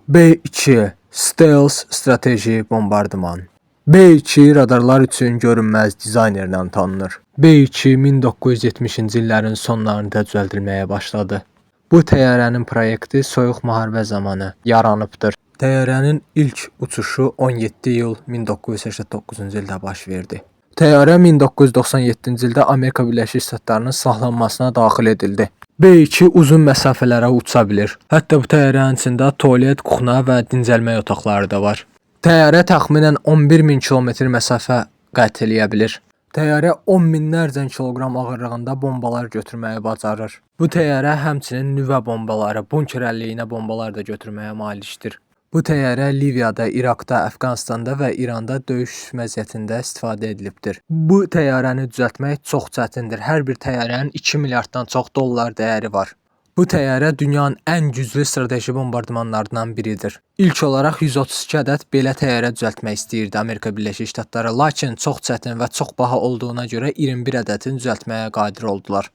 B2 Stealth strateji bombardıman. B2 radarlar üçün görünməz dizaynerlə tanınır. B2 1970-ci illərin sonlarında düzəldilməyə başladı. Bu təyyarənin proyekti Soyuq müharibə zamanı yaranıbdır. Təyyarənin ilk uçuşu 17 iyul 1989-cu ildə baş verdi. Təyyarə 1997-ci ildə Amerika Birləşmiş Ştatlarının silahlanmasına daxil edildi. B2 uzun məsafələrə uça bilir. Hətta bu təyyarənin içində tualet, kuxna və dincəlmə otaqları da var. Təyyarə təxminən 11.000 kilometr məsafə qət edə bilir. Təyyarə 10 minlərcə kiloqram ağırlığında bombalar götürməyi bacarır. Bu təyyarə həmçinin nüvə bombaları, bunker əlliyinə bombalar da götürməyə malikdir. Bu təyyarə Liviyada, İraqda, Əfqanistanda və İranda döyüş vəziyyətində istifadə edilibdir. Bu təyyarəni düzəltmək çox çətindir. Hər bir təyyarənin 2 milyarddan çox dollar dəyəri var. Bu təyyarə dünyanın ən güclü strateji bombardımanlarından biridir. İlk olaraq 132 ədəd belə təyyarə düzəltmək istəyirdi Amerika Birləşmiş Ştatları, lakin çox çətin və çox baha olduğuna görə 21 ədədini düzəltməyə qadir oldular.